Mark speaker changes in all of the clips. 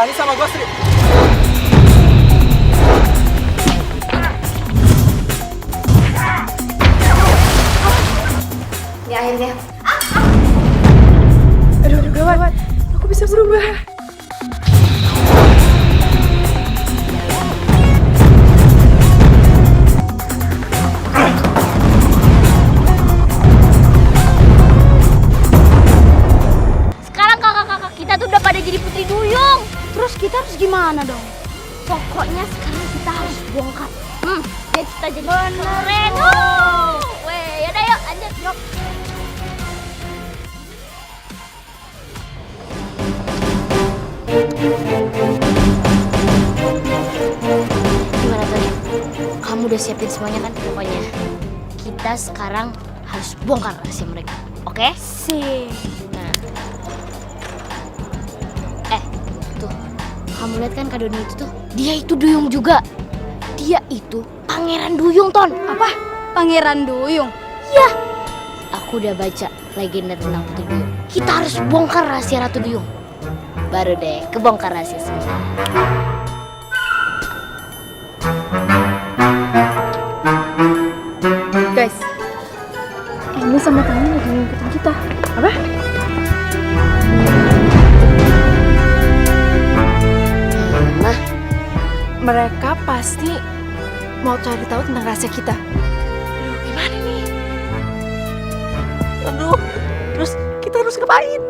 Speaker 1: berani sama gue, Sri?
Speaker 2: Ini akhirnya.
Speaker 3: Aduh, gawat. Aku bisa berubah.
Speaker 2: Sekarang kakak-kakak kita tuh udah pada jadi putri duyung. Terus kita harus gimana dong? Pokoknya sekarang kita harus bongkar. Biar kita jadi keren. Weh, yaudah yuk, lanjut yuk. Gimana tadi? Kamu udah siapin semuanya kan? Pokoknya kita sekarang harus bongkar rahasia mereka. Oke? Sip. Nah. Tuh. Kamu lihat kan Kak Doni itu tuh? Dia itu duyung juga. Dia itu pangeran duyung, Ton.
Speaker 3: Apa? Pangeran duyung?
Speaker 2: Iya. Aku udah baca legenda tentang Putri Duyung. Kita harus bongkar rahasia Ratu Duyung. Baru deh kebongkar rahasia semua.
Speaker 3: Guys, ini sama Tani lagi ngikutin kita. Apa?
Speaker 2: Mah,
Speaker 3: Mereka pasti mau cari tahu tentang rahasia kita. Aduh, gimana nih?
Speaker 1: Aduh, terus kita harus ngapain?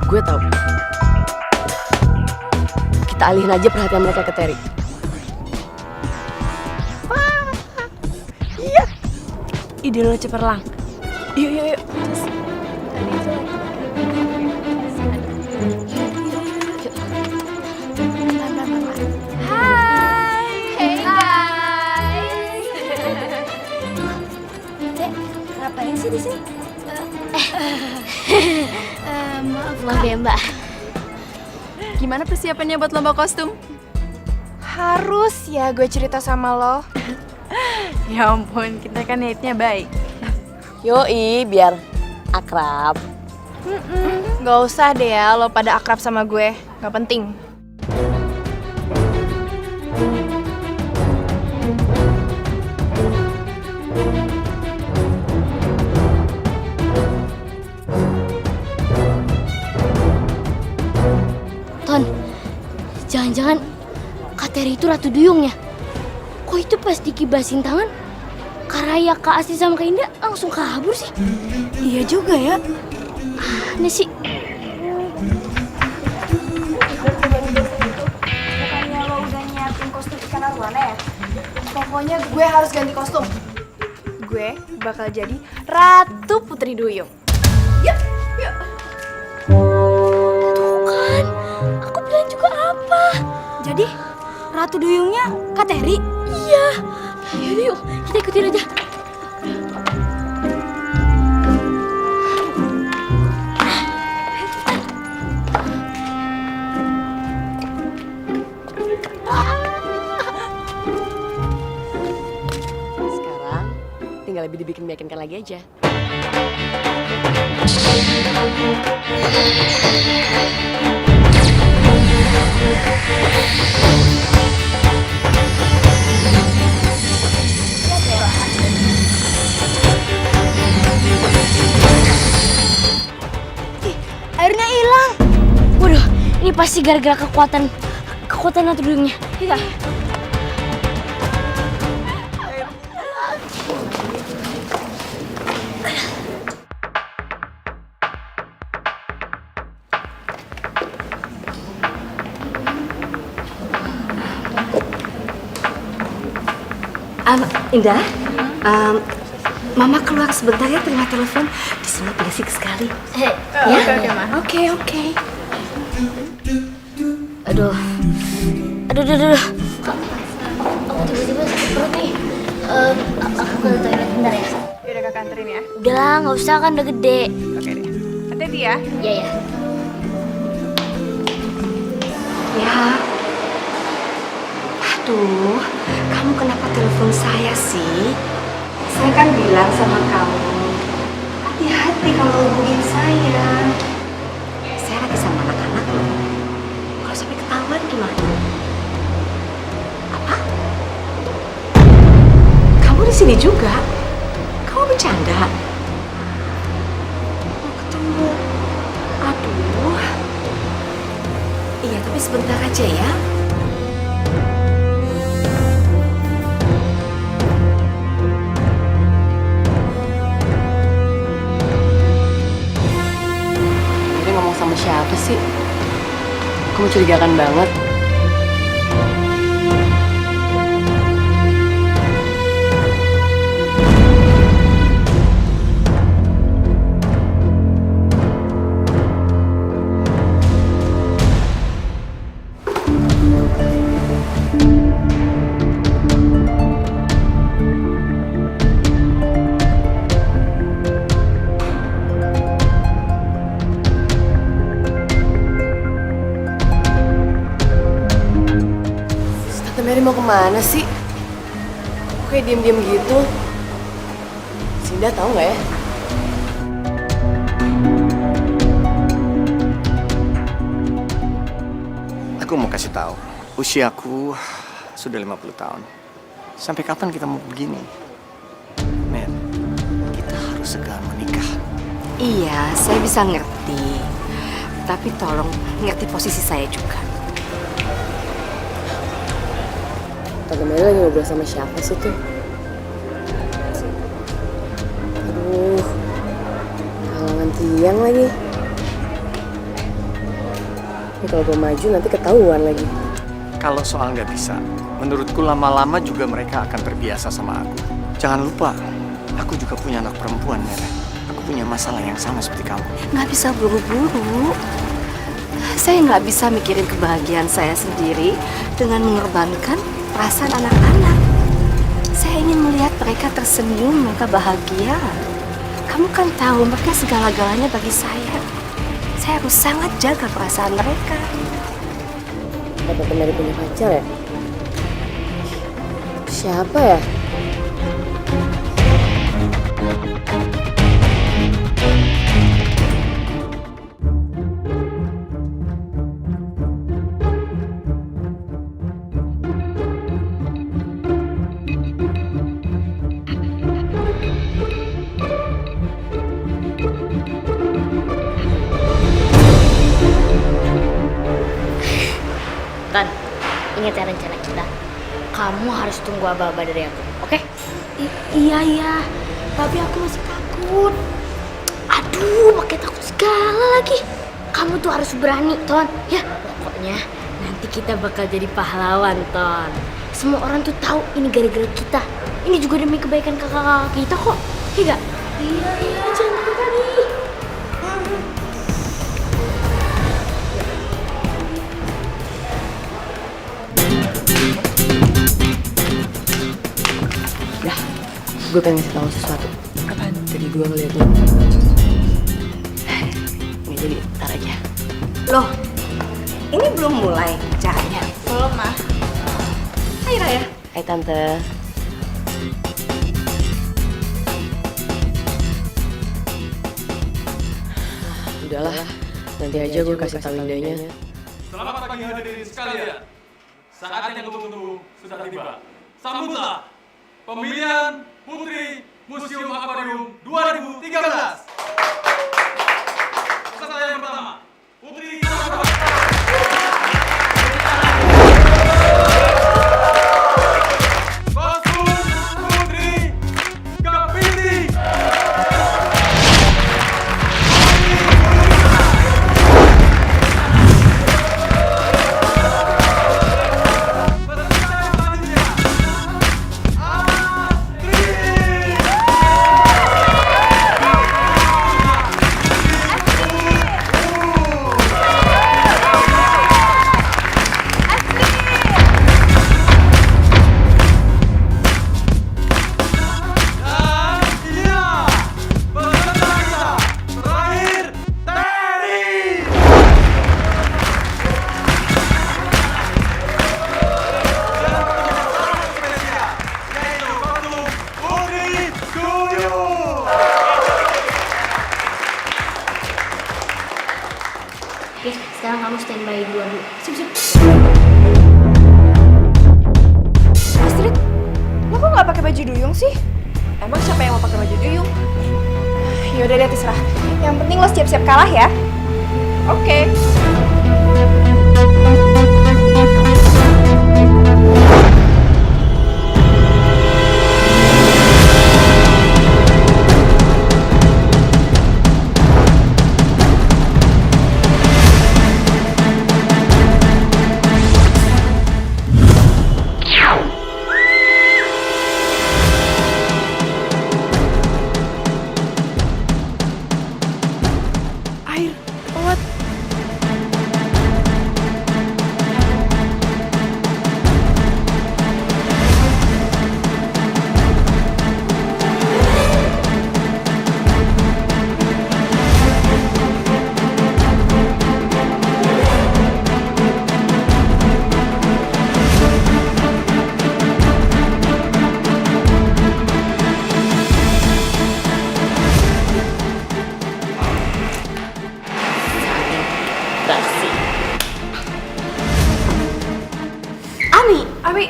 Speaker 4: Gue tahu. Kita alihin aja perhatian mereka ke Terry.
Speaker 3: Iya. Ide lo cemerlang. Yuk.
Speaker 2: hai. Hey guys. Dek, ngapain sih di sini? Maaf ya Mbak.
Speaker 3: Gimana persiapannya buat lomba kostum?
Speaker 5: Harus ya gue cerita sama lo.
Speaker 3: Ya ampun, kita kan niatnya baik.
Speaker 4: Yoi, biar akrab.
Speaker 5: Gak usah deh ya lo pada akrab sama gue. Gak penting.
Speaker 2: Ton, jangan-jangan Kak Terry itu Ratu Duyung ya? Kok itu pas dikibasin tangan, Kak Raya, Kak Asli sama Kak Indah langsung kabur sih?
Speaker 3: Iya juga ya.
Speaker 2: Aneh sih.
Speaker 5: Bukannya lo udah nyiapin kostum ikan arwana ya? Pokoknya gue harus ganti kostum. Gue bakal jadi Ratu Putri Duyung. Yuk.
Speaker 2: Tuh kan, aku bilang juga apa?
Speaker 3: Jadi, Ratu Duyungnya Kak Terry?
Speaker 2: Iya. Yaudah yuk, kita ikutin aja.
Speaker 4: Sekarang tinggal lebih dibikin-bikinkan lagi aja.
Speaker 2: Airnya hilang. Waduh, ini pasti gara-gara kekuatan Ratu Duyungnya. Iya.
Speaker 4: Indah, Mama keluar sebentar ya, terima telepon. Di sini berisik sekali.
Speaker 2: Ya?
Speaker 5: Oke.
Speaker 2: Aduh. Kok aku tiba-tiba sakit perut nih. Aku ke toilet bentar ya.
Speaker 5: Yaudah kakak anterin ya.
Speaker 2: Udah lah, nggak usah kan udah gede.
Speaker 5: Oke deh. Hati-hati ya.
Speaker 2: Iya ya.
Speaker 4: Ya. Aduh, kamu kenapa telepon saya sih? Saya kan bilang sama kamu, hati-hati kalau hubungin saya. Saya lagi sama anak-anak loh. Kalau sampai ketahuan gimana? Apa? Kamu di sini juga? Kamu bercanda? Mau ketemu? Aduh. Iya, tapi sebentar aja ya.
Speaker 6: Ini ngomong sama siapa sih? Aku mencurigakan banget. Tante Mary mau kemana sih? Kok kayak diem-diem gitu? Sinda tahu nggak ya?
Speaker 7: Aku mau kasih tahu, usiaku sudah 50 tahun. Sampai kapan kita mau begini? Mer, kita harus segera menikah.
Speaker 4: Iya, saya bisa ngerti. Tapi tolong ngerti posisi saya juga.
Speaker 6: Tante Mary lagi ngobrol sama siapa sih tuh? Aduh, halangan tiang lagi. Ini kalau gue maju nanti ketahuan lagi.
Speaker 7: Kalau soal nggak bisa, menurutku lama-lama juga mereka akan terbiasa sama aku. Jangan lupa, aku juga punya anak perempuan, Mer. Aku punya masalah yang sama seperti kamu.
Speaker 4: Nggak bisa buru-buru. Saya nggak bisa mikirin kebahagiaan saya sendiri dengan mengorbankan perasaan anak-anak. Saya ingin melihat mereka tersenyum, mereka bahagia. Kamu kan tahu mereka segala-galanya bagi saya. Saya harus sangat jaga perasaan mereka.
Speaker 6: Apa Tante Mary punya pacar ya? Siapa ya?
Speaker 2: Tan, ingat ya rencana kita. Kamu harus tunggu aba-aba dari aku, oke? Iya, tapi aku masih takut. Aduh, pakai takut segala lagi. Kamu tuh harus berani, Ton. Ya, pokoknya nanti kita bakal jadi pahlawan, Ton. Semua orang tuh tahu ini gara-gara kita. Ini juga demi kebaikan kakak-kakak kita kok. Iya gak? Iya, jangan takut lagi.
Speaker 6: Gue pengen ngasih tahu sesuatu. Apaan? Tadi gue ngeliat lo. Nggak jadi, ntar aja.
Speaker 4: Loh, ini belum mulai acaranya.
Speaker 5: Belum, Ma.
Speaker 4: Hai Raya.
Speaker 6: Hai Tante. Udahlah, nanti aja gue kasih tahu indahnya.
Speaker 8: Selamat pagi hadirin sekalian. Saat yang tunggu-tunggu sudah tiba. Sambutlah pemilihan Putri Museum Akuarium 2013. Peserta yang pertama, Putri Naruwa. Kostum Putri Kepiting. Peserta yang selanjutnya,
Speaker 2: Oke, sekarang kamu standby dulu. Sip.
Speaker 5: Astrid, lo kok nggak pakai baju duyung sih? Emang siapa yang mau pakai baju duyung? Yaudah deh, terserah. Yang penting lo siap-siap kalah ya. Oke.
Speaker 6: Air, lewat.
Speaker 5: Ami,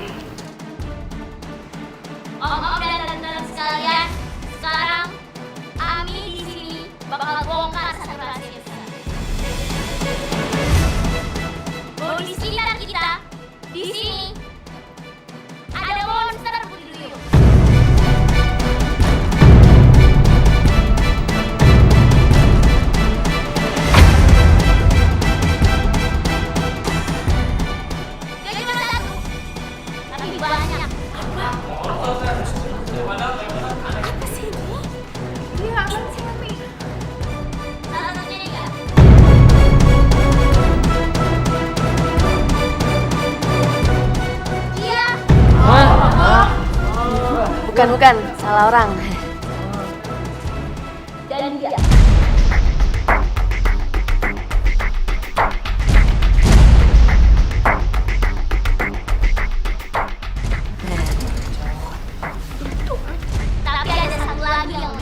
Speaker 2: Oh, dan teman-teman sekalian, sekarang Ami di sini bakal bongkar satu rahasia besar. Bahwa di sekitar kita, di sini ada monster putri duyung. Gak cuma satu, tapi banyak. Salah satunya nih, Kak. Iya.
Speaker 4: Bukan, salah orang.
Speaker 2: Dan dia. Tapi ada satu lagi yang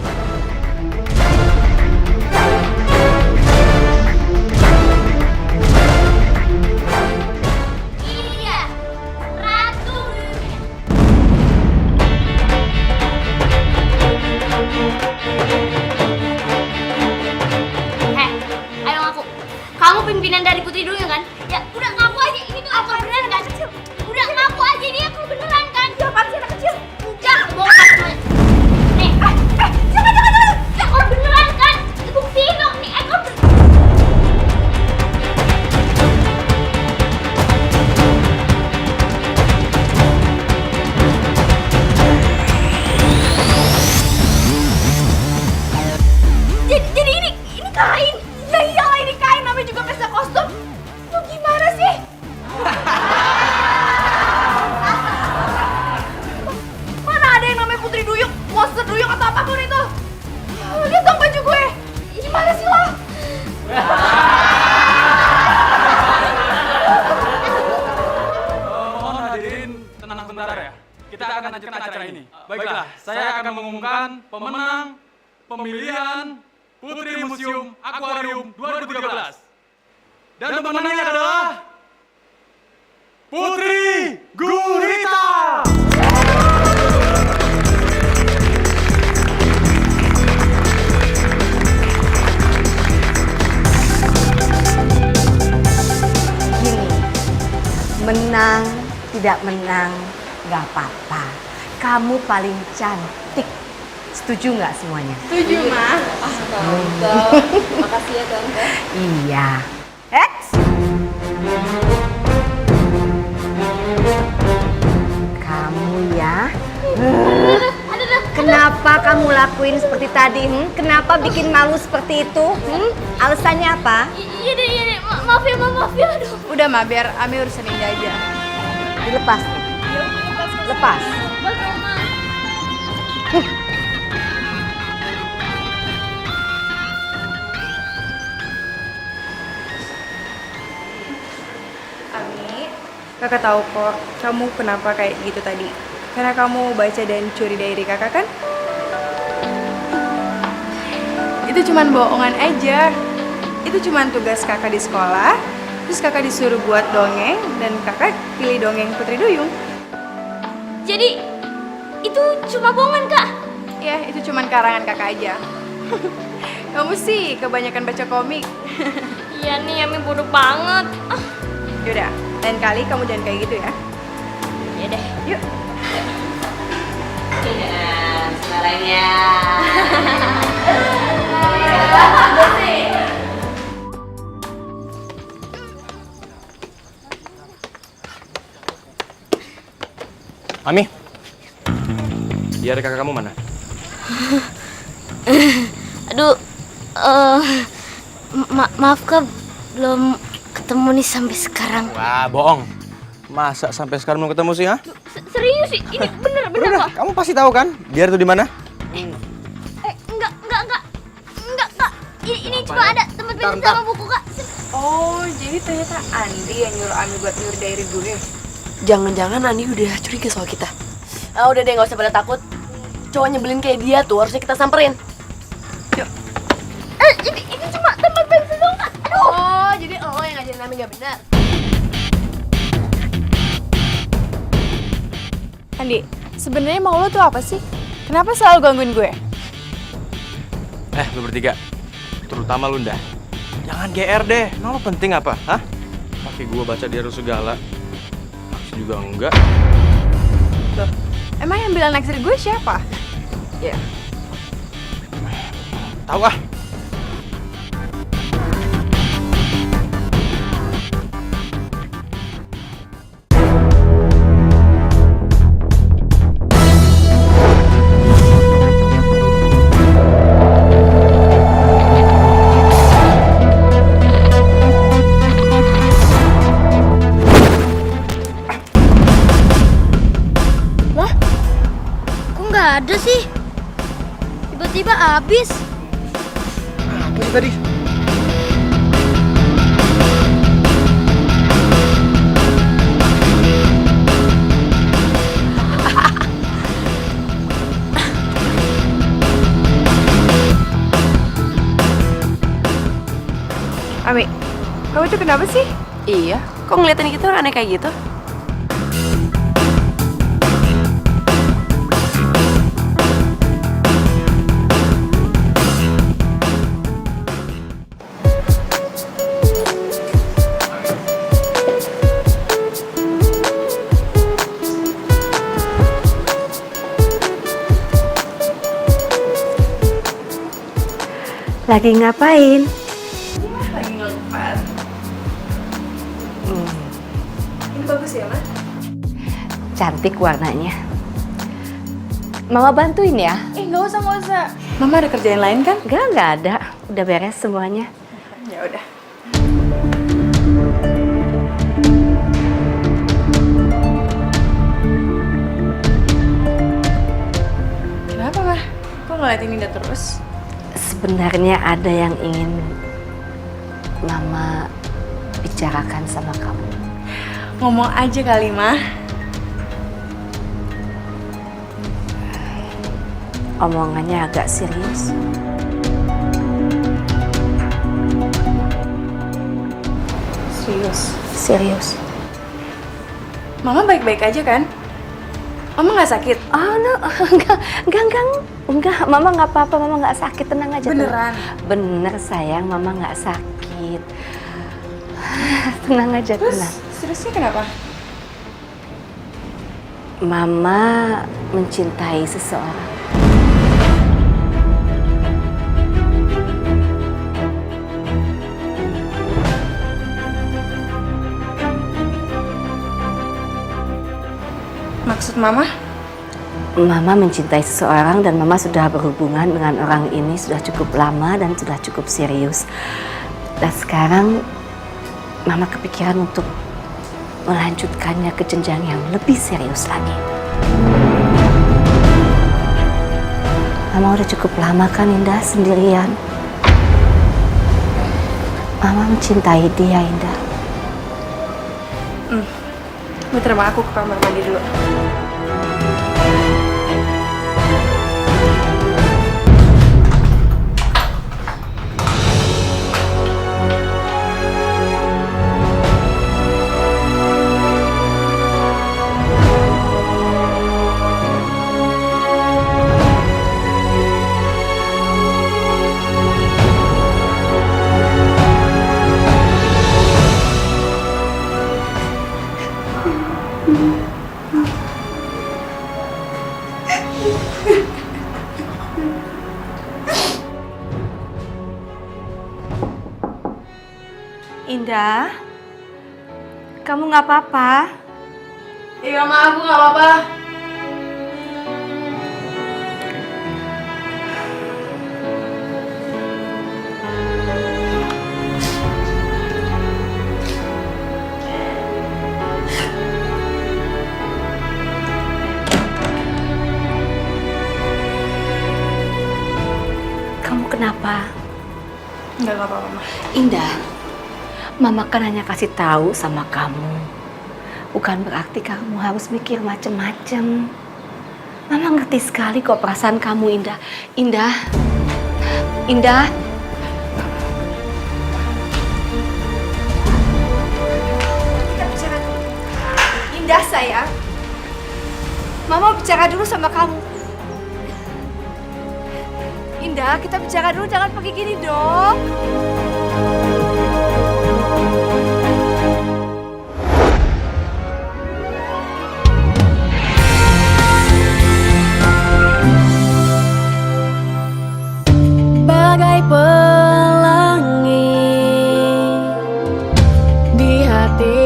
Speaker 2: ini dia, Ratu Duyungnya. Ayo ngaku. Kamu pimpinan dari Putri Duyung kan? Ya, udah ngaku aja. Ini tuh akal beneran kan? Udah ngaku aja, ini akal beneran kan? Ya, apaan sih anak kecil? Udah, bongkar semuanya. Nih, jangan. Akal beneran kan? Buktiin dong nih, akal beneran.
Speaker 5: jadi ini kain. Ya iyalah ini kain, namanya juga pesta kostum. Lu gimana sih? Mana ada yang namanya Putri Duyung, monster duyung atau apapun itu? Lihat dong baju gue. Gimana sih lo?
Speaker 8: Mohon hadirin tenang sebentar ya. Kita akan lanjutkan acara ini. Baiklah, saya akan mengumumkan pemenang pemilihan Putri Museum Aquarium 2013. Dan pemenangnya adalah Putri Gurita.
Speaker 4: Gini, menang, tidak menang, nggak apa-apa. Kamu paling cantik. Setuju nggak semuanya?
Speaker 5: Setuju, Ma.
Speaker 4: Makasih ya, Tante. Iya. Kamu ya. Kenapa kamu lakuin seperti tadi? Kenapa bikin malu seperti itu? Alasannya apa?
Speaker 2: Iya deh. Maaf ya. Aduh.
Speaker 5: Udah, Ma, biar Ami urusin ini aja.
Speaker 4: Dilepas. Lepas.
Speaker 2: Betul, Ma.
Speaker 5: Ami, kakak tahu kok kamu kenapa kayak gitu tadi. Karena kamu baca dan curi diary kakak kan? Itu cuman bohongan aja. itu cuma tugas kakak di sekolah. Terus kakak disuruh buat dongeng dan kakak pilih dongeng Putri Duyung.
Speaker 2: Jadi itu cuma bohongan Kak?
Speaker 5: Ya, itu cuma karangan kakak aja. Kamu sih kebanyakan baca komik.
Speaker 2: Iya nih, Ami bodoh banget.
Speaker 5: Yaudah, lain kali kamu jangan kayak gitu ya.
Speaker 2: Ya deh.
Speaker 5: Yuk.
Speaker 4: Suaranya.
Speaker 8: Ami, dia ada kakak kamu mana?
Speaker 2: Aduh, maaf Kak, belum ketemu nih sampai sekarang.
Speaker 8: Wah, bohong. Masa sampai sekarang belum ketemu sih, ha?
Speaker 2: Serius sih, ini bener kok.
Speaker 8: Kamu pasti tahu kan? Dia itu di mana?
Speaker 2: Enggak Kak. Ini cuma ada tempat pensil sama buku Kak.
Speaker 5: Oh, jadi ternyata Andi yang nyuruh Ami buat nyuruh diary gue.
Speaker 6: Jangan-jangan Andi udah curiga soal kita. Ah, udah deh, nggak usah pada takut. Cowok nyebelin kayak dia tuh harusnya kita samperin.
Speaker 2: Ini cuma tempat pensil dong Kak. Aduh.
Speaker 6: Oh, jadi lo yang ngajarin Ami nggak benar.
Speaker 5: Andi, sebenarnya mau lo tuh apa sih? Kenapa selalu gangguin gue?
Speaker 8: Lu bertiga, terutama lu Ndah. Jangan GR deh, emang lo penting apa? Hah? Pakai gua baca diary segala. Maksud juga enggak.
Speaker 5: Loh, emang yang bilang naksir gue siapa?
Speaker 6: Ya.
Speaker 8: Tahu ah.
Speaker 2: Kok nggak ada sih? Tiba-tiba habis.
Speaker 8: Apa sih tadi?
Speaker 5: Ami, kamu tuh kenapa sih?
Speaker 6: Iya, kok ngeliatin kita aneh kayak gitu?
Speaker 4: Lagi ngapain?
Speaker 5: Lagi ngelupas. Ini bagus ya, Ma?
Speaker 4: Cantik warnanya. Mama bantuin ya?
Speaker 5: Nggak usah. Mama ada kerjaan lain kan?
Speaker 4: Nggak ada. Udah beres semuanya.
Speaker 5: Ya udah. Kenapa, Ma? Kok ngeliatin Indah terus?
Speaker 4: Sebenarnya ada yang ingin Mama bicarakan sama kamu.
Speaker 5: Ngomong aja kali, Ma.
Speaker 4: Omongannya agak serius. Serius.
Speaker 5: Mama baik-baik aja kan? Mama nggak sakit?
Speaker 4: Oh no, enggak. Mama nggak apa-apa, Mama nggak sakit, tenang aja.
Speaker 5: Beneran?
Speaker 4: Bener sayang, Mama nggak sakit. Tenang aja,
Speaker 5: Terus
Speaker 4: tenang.
Speaker 5: seriusnya kenapa?
Speaker 4: Mama mencintai seseorang.
Speaker 5: Maksud Mama?
Speaker 4: Mama mencintai seseorang dan Mama sudah berhubungan dengan orang ini sudah cukup lama dan sudah cukup serius. Dan sekarang Mama kepikiran untuk melanjutkannya ke jenjang yang lebih serius lagi. Mama udah cukup lama kan Indah sendirian. Mama mencintai dia, Indah.
Speaker 5: Terima aku ke kamar mandi dulu. Indah, kamu nggak apa-apa?
Speaker 6: Iya ma, aku nggak apa-apa.
Speaker 4: Kamu kenapa?
Speaker 5: Nggak apa-apa, Ma.
Speaker 4: Indah, Mama kan hanya kasih tahu sama kamu. Bukan berarti kamu harus mikir macem-macem. Mama ngerti sekali kok perasaan kamu, Indah. Indah, Indah.
Speaker 5: Kita bicara dulu. Indah sayang, Mama bicara dulu sama kamu. Indah, kita bicara dulu, jangan pergi gini dong.
Speaker 6: Bagai pelangi di hati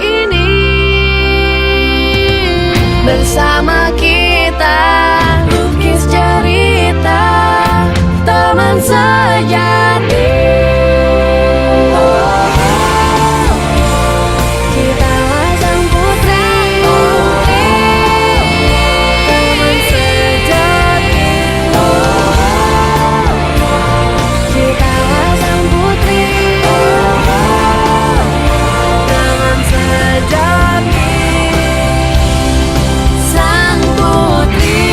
Speaker 6: ini, bersama kita lukis cerita teman sejati. Kitalah sang putri, teman sejati. Kitalah sang putri, teman sejati. Sang putri,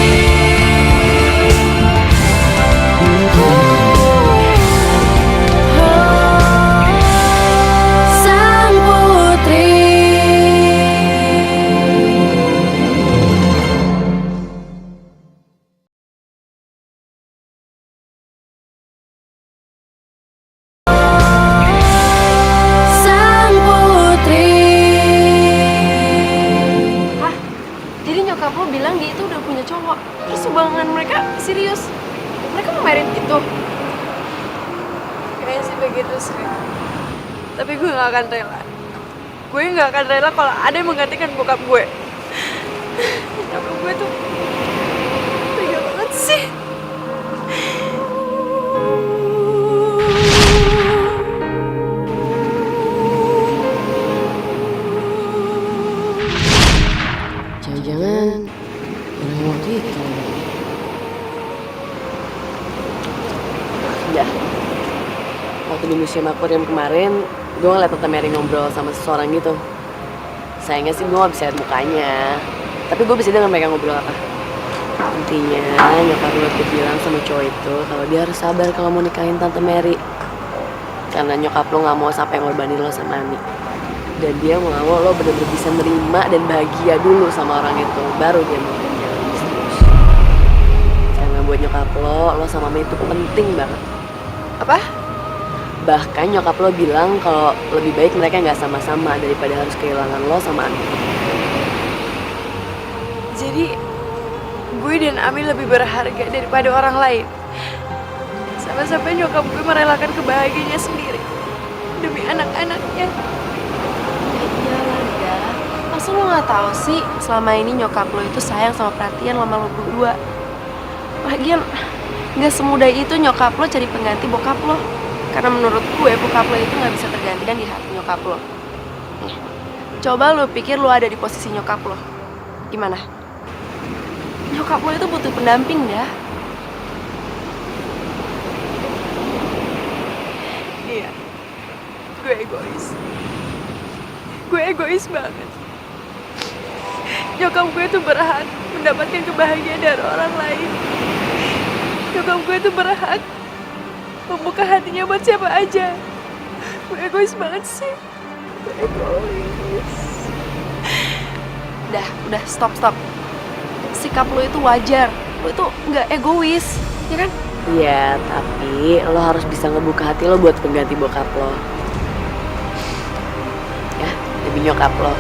Speaker 6: sang putri. Sang putri.
Speaker 3: Jadi nyokap lo bilang dia itu udah punya cowok. Terus hubungan mereka serius. Mereka mau married gitu. Kayaknya sih begitu sih. Tapi gue gak akan rela. Gue gak akan rela kalau ada yang menggantikan bokap gue. Nyokap gue tuh tega banget sih.
Speaker 6: Jangan-jangan orang waktu itu. Ya, waktu di museum akuarium kemarin, gue ngeliat Tante Mary ngobrol sama seseorang gitu. Sayangnya sih gue gak bisa lihat mukanya, tapi gue bisa dengar mereka ngobrol apa. Intinya nyokap lo tuh bilang sama cowok itu kalau dia harus sabar kalau mau nikahin Tante Mary, karena nyokap lo gak mau sampai ngorbanin lo sama Ani. Dan dia mau lo bener-bener bisa nerima dan bahagia dulu sama orang itu, baru dia mau menjalani bisnis. Karena buat nyokap lo sama Mami itu penting banget.
Speaker 3: Apa?
Speaker 6: Bahkan nyokap lo bilang kalau lebih baik mereka nggak sama-sama daripada harus kehilangan lo sama Ami.
Speaker 3: Jadi gue dan Ami lebih berharga daripada orang lain. Sampai-sampai nyokap gue merelakan kebahagiaannya sendiri demi anak-anaknya. Masa lo gak tahu sih selama ini nyokap lo itu sayang sama perhatian sama lo berdua. Lagian gak semudah itu nyokap lo cari pengganti bokap lo. Karena menurut gue bokap lo itu gak bisa tergantikan di hati nyokap lo. Nih, coba lo pikir lo ada di posisi nyokap lo. Gimana? Nyokap lo itu butuh pendamping dah. Iya, gue egois. Gue egois banget. Nyokap gue tuh berhak mendapatkan kebahagiaan dari orang lain. Nyokap gue tuh berhak membuka hatinya buat siapa aja. Gue egois banget sih. Gue egois. Udah, stop. Sikap lo itu wajar. Lo itu nggak egois, ya kan?
Speaker 6: Iya, tapi lo harus bisa ngebuka hati lo buat pengganti bokap lo. Ya, demi nyokap lo.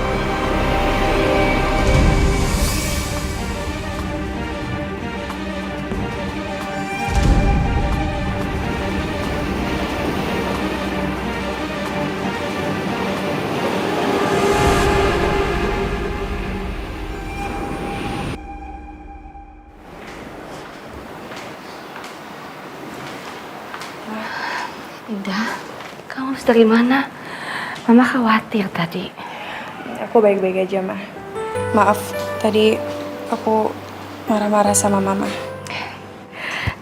Speaker 4: Indah, kamu habis dari mana? Mama khawatir tadi.
Speaker 5: Aku baik-baik aja, Ma. Maaf, tadi aku marah-marah sama Mama.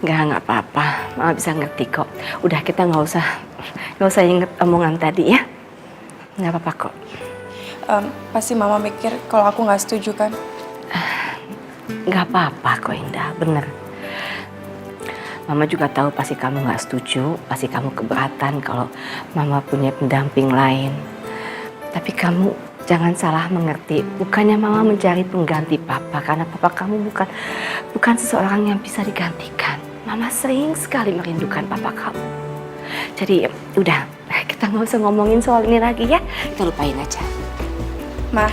Speaker 4: Nggak apa-apa. Mama bisa ngerti kok. Udah, kita nggak usah inget omongan tadi ya. Nggak apa-apa kok.
Speaker 5: Pasti Mama mikir kalau aku nggak setuju kan?
Speaker 4: Nggak apa-apa kok Indah, bener. Mama juga tahu pasti kamu nggak setuju, pasti kamu keberatan kalau Mama punya pendamping lain. Tapi kamu jangan salah mengerti. Bukannya Mama mencari pengganti Papa, karena Papa kamu bukan seseorang yang bisa digantikan. Mama sering sekali merindukan Papa kamu. Jadi udah, kita nggak usah ngomongin soal ini lagi ya. Kita lupain aja.
Speaker 5: Ma.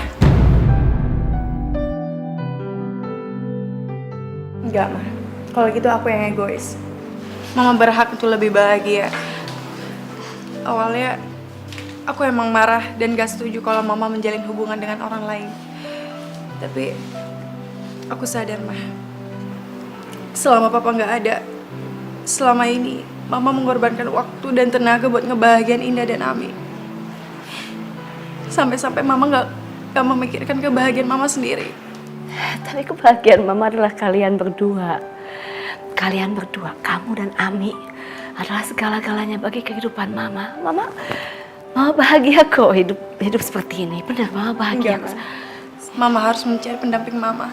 Speaker 5: Enggak, Ma. Kalau gitu aku yang egois. Mama berhak untuk lebih bahagia. Awalnya aku emang marah dan gak setuju kalau Mama menjalin hubungan dengan orang lain. Tapi aku sadar, Ma. Selama Papa gak ada, selama ini Mama mengorbankan waktu dan tenaga buat ngebahagiain Indah dan Ami. Sampai-sampai Mama gak memikirkan kebahagiaan Mama sendiri.
Speaker 4: Tapi kebahagiaan Mama adalah kalian berdua. Kalian berdua, kamu dan Ami, adalah segala-galanya bagi kehidupan Mama. Mama bahagia kok hidup seperti ini. Benar, Mama bahagia.
Speaker 5: Enggak, Ma. Mama harus mencari pendamping Mama.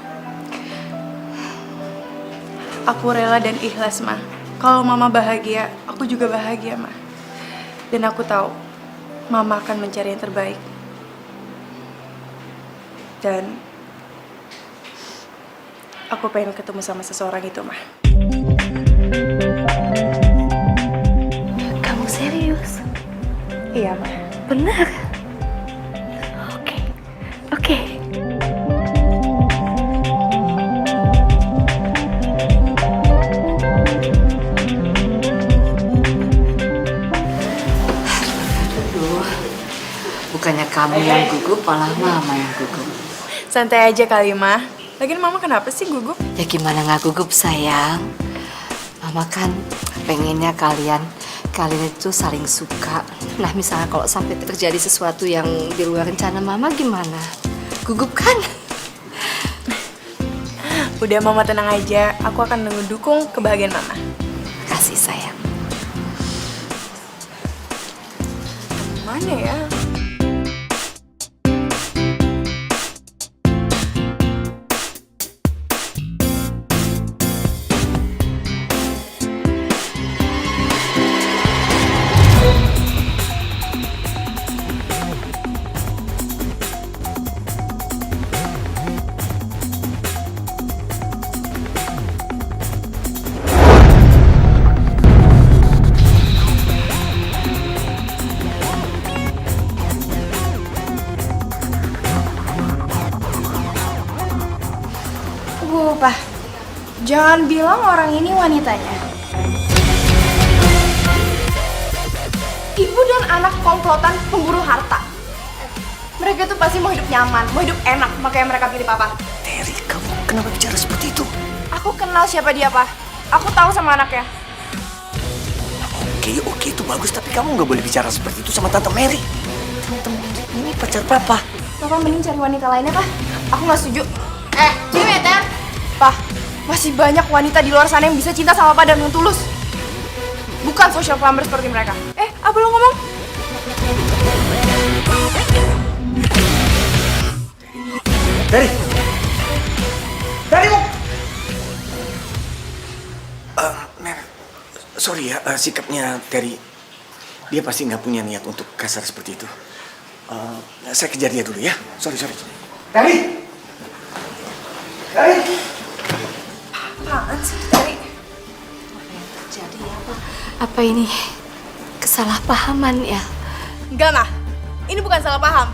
Speaker 5: Aku rela dan ikhlas, Ma. Kalau Mama bahagia, aku juga bahagia, Ma. Dan aku tahu Mama akan mencari yang terbaik. Dan aku pengen ketemu sama seseorang itu, Ma.
Speaker 4: Kamu serius?
Speaker 5: Iya, Ma.
Speaker 4: Benar? Oke. Bukannya kamu yang gugup, malah Mama yang gugup.
Speaker 5: Santai aja kali, Ma. Lagian Mama kenapa sih gugup?
Speaker 4: Ya gimana nggak gugup sayang? Mama kan pengennya kalian itu saling suka. Nah misalnya kalau sampai terjadi sesuatu yang di luar rencana Mama gimana? Gugup kan?
Speaker 5: Udah, Mama tenang aja. Aku akan mendukung kebahagiaan Mama.
Speaker 4: Kasih sayang.
Speaker 5: Mana ya? Pak, jangan bilang orang ini wanitanya. Ibu dan anak komplotan pemburu harta. Mereka tuh pasti mau hidup nyaman, mau hidup enak, makanya mereka pilih Papa.
Speaker 7: Terry, kamu kenapa bicara seperti itu?
Speaker 5: Aku kenal siapa dia, Pak. Aku tahu sama anaknya.
Speaker 7: Oke, itu bagus. Tapi kamu nggak boleh bicara seperti itu sama Tante Mary. Tante Mary ini pacar Papa.
Speaker 5: Papa mending cari wanita lainnya, Pak. Aku nggak setuju. Cimeter. Pak, masih banyak wanita di luar sana yang bisa cinta sama Papa dan dengan tulus. Bukan social climber seperti mereka. Apa lo ngomong?
Speaker 7: Terry! Mer, sorry ya, sikapnya Terry. Dia pasti nggak punya niat untuk kasar seperti itu. Saya kejar dia dulu ya. Sorry. Terry!
Speaker 5: Apaan sih, Terry?
Speaker 4: Jadi apa ini kesalahpahaman ya?
Speaker 5: Enggak, Mah. Ini bukan salah paham.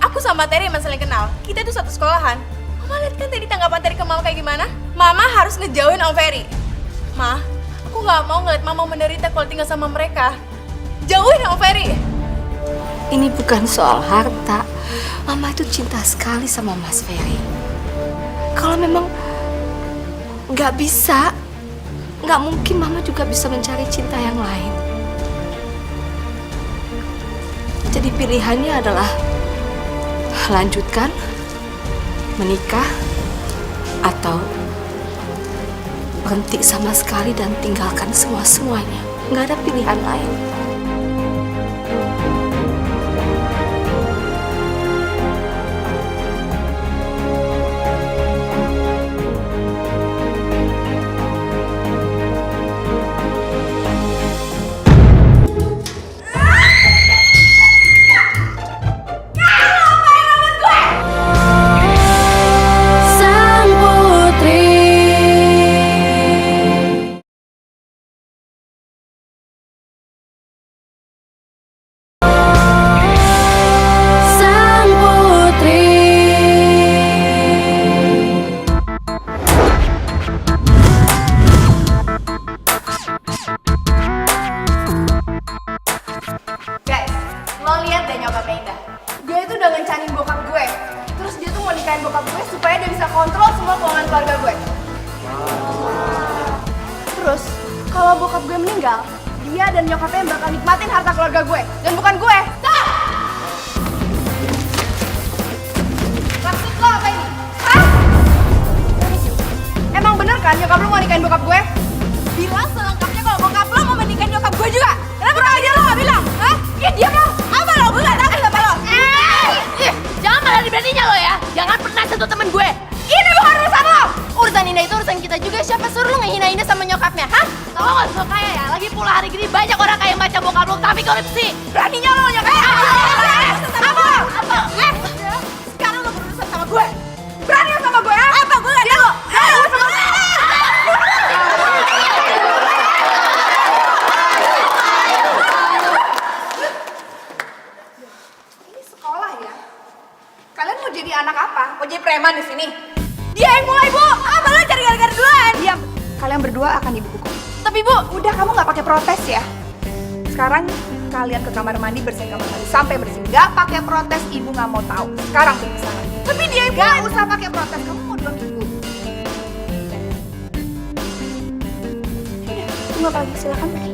Speaker 5: Aku sama Terry emang saling kenal. Kita itu satu sekolahan. Mama lihat kan tadi tanggapan Terry ke Mama kayak gimana? Mama harus ngejauhin Om Ferry. Ma, aku nggak mau ngeliat Mama menderita kalau tinggal sama mereka. Jauhin Om Ferry.
Speaker 4: Ini bukan soal harta. Mama itu cinta sekali sama Mas Ferry. Kalau memang nggak bisa, nggak mungkin Mama juga bisa mencari cinta yang lain. Jadi pilihannya adalah lanjutkan, menikah, atau berhenti sama sekali dan tinggalkan semua-semuanya. Nggak ada pilihan lain.
Speaker 5: Guys, lo lihat deh nyokapnya Indah. Dia itu udah ngencanin bokap gue. Terus dia tuh mau nikahin bokap gue supaya dia bisa kontrol semua keuangan keluarga gue. Terus, kalau bokap gue meninggal, dia dan nyokapnya bakal nikmatin harta keluarga gue. Dan bukan gue. Stop! Maksud lo apa ini? Hah? Emang bener kan nyokap lo mau nikahin bokap gue? Bilang selengkapnya kalau bokap lo mau menikahin nyokap gue juga. Kenapa aja lo gak bilang? Hah? Ya diam lo. Apa lo? Gue gak takut apa lo?
Speaker 2: Jangan malah beraninya lo ya. Jangan pernah sentuh temen gue.
Speaker 5: Ini bukan urusan lo. Urusan Indah itu urusan kita juga. Siapa suruh lo ngehina Indah sama nyokapnya? Hah?
Speaker 2: Lo gak suka kaya ya? Lagi pula hari gini banyak orang kaya macam bokap lo tapi korupsi.
Speaker 5: Beraninya lo nyokapnya. Apa? Sekarang lo berurusan sama gue. Berani lo sama gue? Apa? Gue gak tahu. Ini sekolah ya? Kalian mau jadi anak apa? Mau jadi preman di sini? Dia yang mulai, Bu. Apa lo cari gara-gara duluan? Diam. Kalian berdua akan ibu hukum. Tapi Bu, udah kamu nggak pakai protes ya. Sekarang kalian ke kamar mandi, bersihin kamar mandi sampai bersih. Nggak pakai protes, ibu nggak mau tahu. Sekarang ke sana. Tapi dia nggak usah pakai protes. Kamu mau duluan ke ibu. Udah, tunggu apa lagi? Silakan pergi.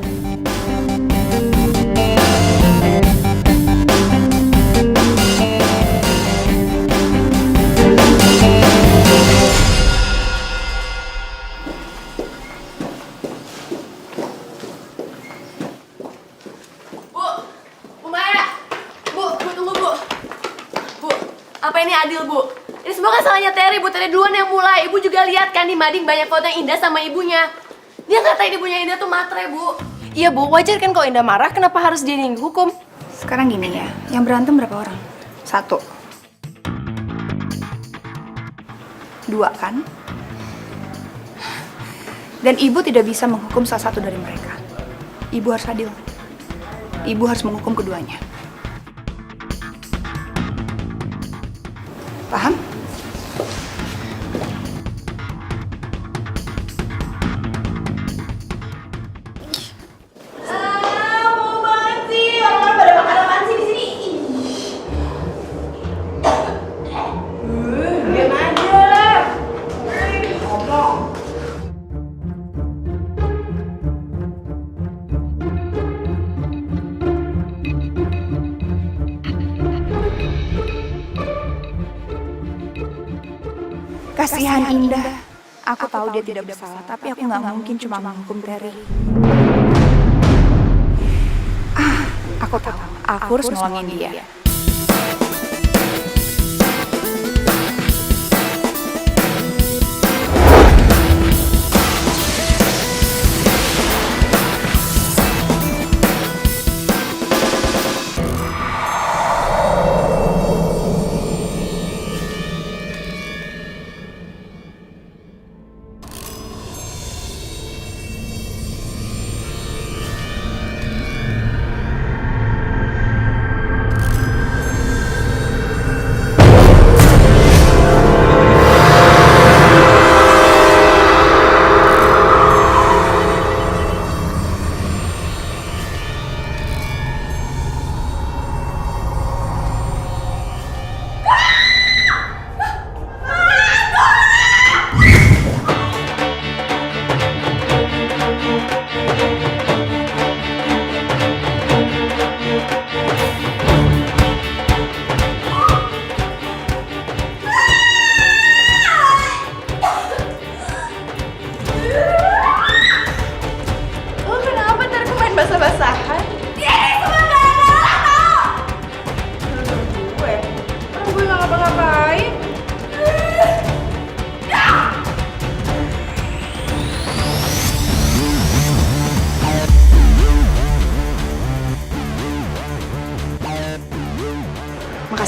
Speaker 3: Bu Maya, Bu tunggu Bu. Bu, apa ini adil Bu? Ini semua kan salahnya Terry, Bu. Terry duluan yang mulai. Ibu juga lihat kan di mading banyak foto yang Indah sama ibunya. Dia ngatain ibunya Indah tuh matre, Bu. Iya Bu, wajar kan kalau Indah marah, kenapa harus dia yang dihukum?
Speaker 5: Sekarang gini ya, yang berantem berapa orang? 1. 2 kan? Dan ibu tidak bisa menghukum salah satu dari mereka. Ibu harus adil. Ibu harus menghukum keduanya. Paham? Mau banget sih. Orang-orang pada makan apaan sih di sini? Diam aja lah. Ngomong. Kasihan Indah. Aku tahu dia tidak bersalah, tapi aku nggak mungkin cuma menghukum Terry. Aku tahu. Aku harus nolongin dia.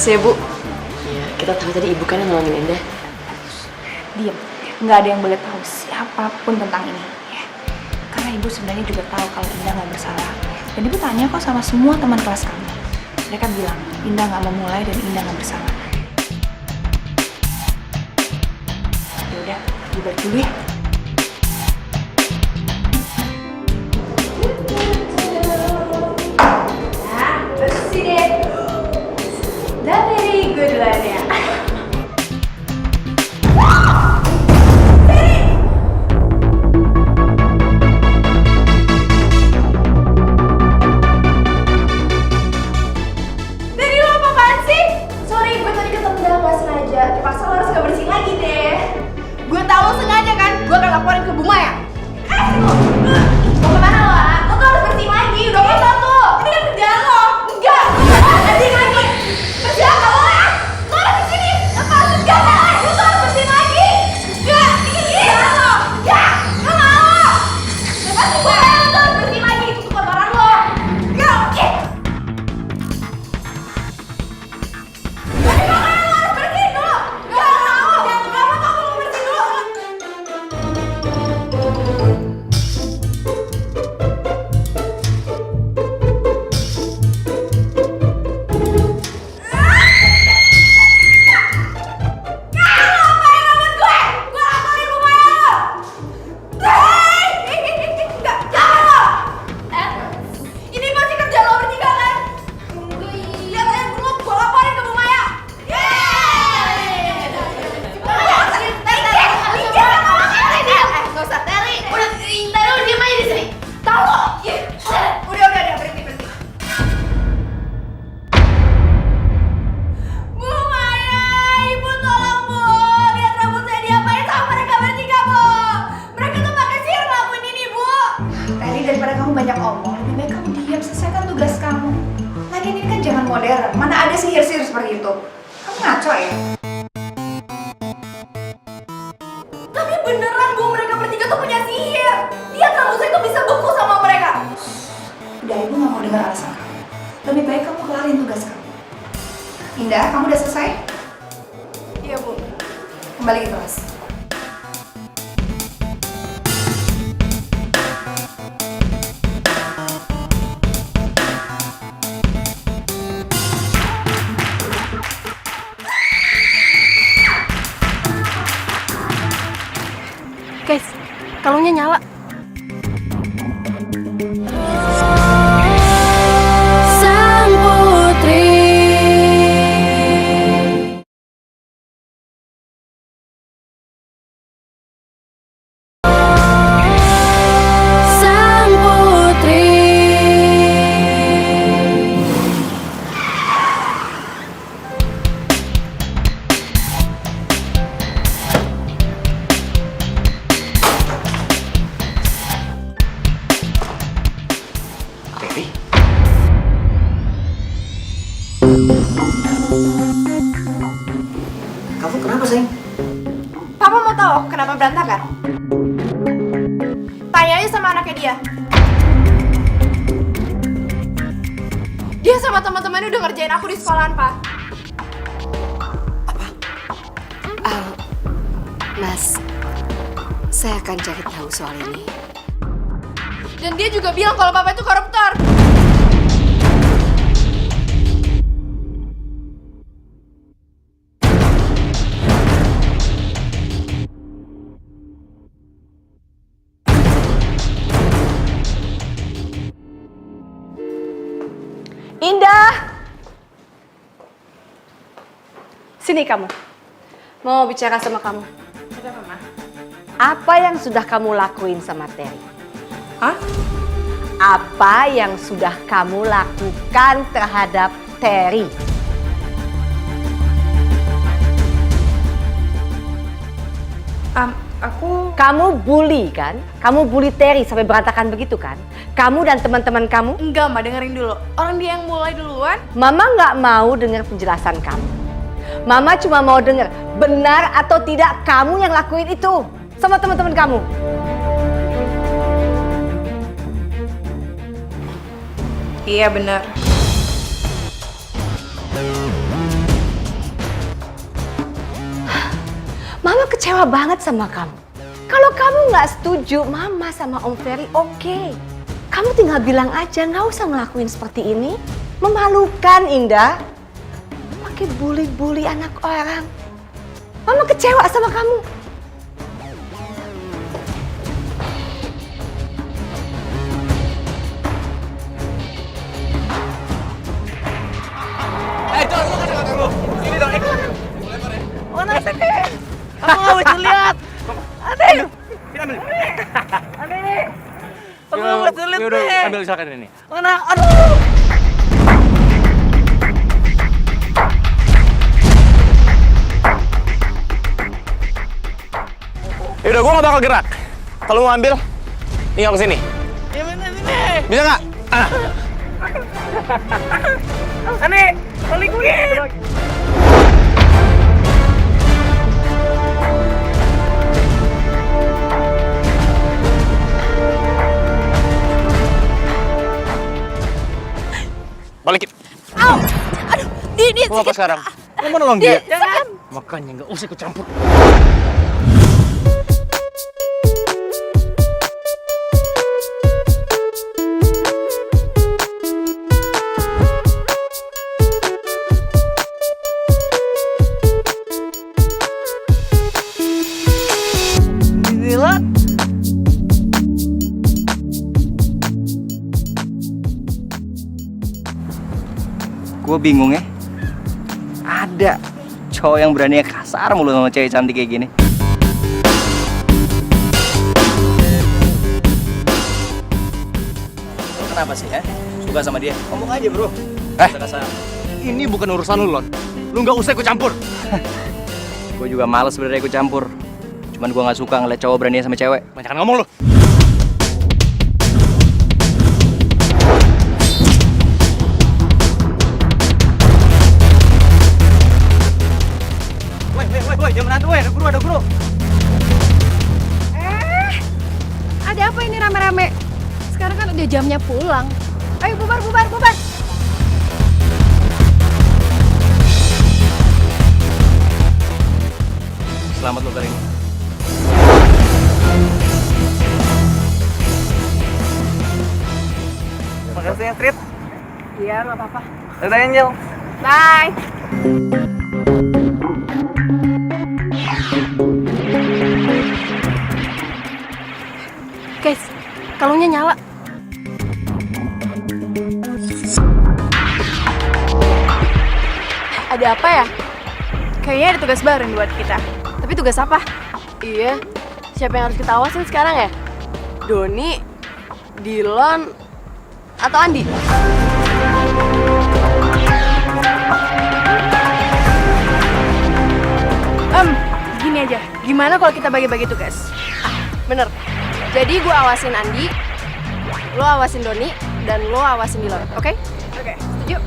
Speaker 5: Makasih ya, Bu.
Speaker 6: Iya, kita tahu tadi ibu kan yang nolongin Indah.
Speaker 5: Diam. Nggak ada yang boleh tahu siapapun tentang ini. Ya. Karena ibu sebenarnya juga tahu kalau Indah nggak bersalah. Dan ibu tanya kok sama semua teman kelas kamu. Mereka bilang Indah nggak mau mulai dan Indah nggak bersalah. Ya udah, ibu balik dulu ya. Nah, bersih deh. Dari gue duluan ya. modern. Mana ada sihir-sihir seperti itu? Kamu ngaco ya? Tapi beneran Bu, mereka bertiga tuh punya sihir. Lihat rambut saya tuh bisa beku sama mereka. Udah, Ibu gak mau dengar alasan kamu. Lebih baik kamu kelarin tugas kamu. Indah, kamu udah selesai? Iya Bu. Kembali ke kelas.
Speaker 3: Guys, kalungnya nyala.
Speaker 2: Sang Putri. Sang Putri.
Speaker 7: Terry? Kamu kenapa, sayang?
Speaker 5: Papa mau tahu kenapa berantakan? Tanya aja sama anaknya dia. Dia sama teman-temannya udah ngerjain aku di sekolahan, Pak.
Speaker 4: Mas, saya akan cari tahu soal ini.
Speaker 5: Dan dia juga bilang kalau Papa itu koruptor.
Speaker 1: Indah! Sini kamu. Mau bicara sama kamu.
Speaker 5: Ada apa, Ma?
Speaker 1: Apa yang sudah kamu lakuin sama Terry?
Speaker 5: Hah?
Speaker 1: Apa yang sudah kamu lakukan terhadap Terry? Kamu bully kan? Kamu bully Terry sampai berantakan begitu kan? Kamu dan teman-teman kamu?
Speaker 5: Enggak, Ma, dengerin dulu. Orang dia yang mulai duluan.
Speaker 1: Mama nggak mau dengar penjelasan kamu. Mama cuma mau dengar benar atau tidak kamu yang lakuin itu sama teman-teman kamu.
Speaker 5: Iya, benar.
Speaker 1: Mama kecewa banget sama kamu. Kalau kamu nggak setuju, Mama sama Om Ferry oke. Kamu tinggal bilang aja, nggak usah ngelakuin seperti ini. Memalukan, Indah. Pakai bully-bully anak orang. Mama kecewa sama kamu.
Speaker 8: Ambil silakan ini.
Speaker 9: Yaudah, gue gak bakal gerak. Kalau mau ambil, tinggal kesini. Iya, bener sini. Bisa nggak? Aneh, balik gue. Balikin.
Speaker 2: Aduh, di
Speaker 9: Mau apa sekarang? Lo mau nolong dia? Jangan. Makanya nggak usah ikut campur.
Speaker 10: Gue bingung ya, ada cowok yang berani kasar mulu sama cewek cantik kayak gini. Kenapa sih ya? Suka sama dia? Ngomong aja bro. Kasar.
Speaker 9: Ini bukan urusan lu, Lon. Lu nggak usah ikut campur.
Speaker 10: Gue juga males sebenarnya ikut campur. Cuman gue nggak suka ngeliat cowok berani sama cewek.
Speaker 9: Banyakan ngomong lu.
Speaker 10: Woi, jangan menantu, ada guru.
Speaker 3: Ada apa ini rame-rame? Sekarang kan udah jamnya pulang. Ayo bubar.
Speaker 10: Selamat lo Karin.
Speaker 9: Makasih ya, Trit.
Speaker 3: Iya, nggak apa-apa.
Speaker 9: Dadah, Angel.
Speaker 3: Bye. Guys, kalungnya nyala. Ada apa ya? Kayaknya ada tugas baru nih buat kita. Tapi tugas apa?
Speaker 6: Iya, siapa yang harus kita awasin sekarang ya? Doni, Dylan, atau Andi?
Speaker 3: Gini aja. Gimana kalau kita bagi-bagi tugas?
Speaker 6: Bener. Jadi gue awasin Andi, lo awasin Doni, dan lo awasin Dylan, oke?
Speaker 3: Oke, setuju?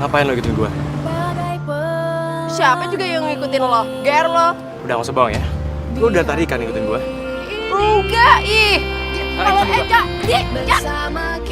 Speaker 9: Ngapain lo ikutin gue?
Speaker 6: Siapa juga yang ngikutin lo? Ger lo?
Speaker 9: Udah nggak usah bohong ya. Lo udah tadi kan ngikutin gue?
Speaker 6: Enggak, ih! Kalau Eja, jangan!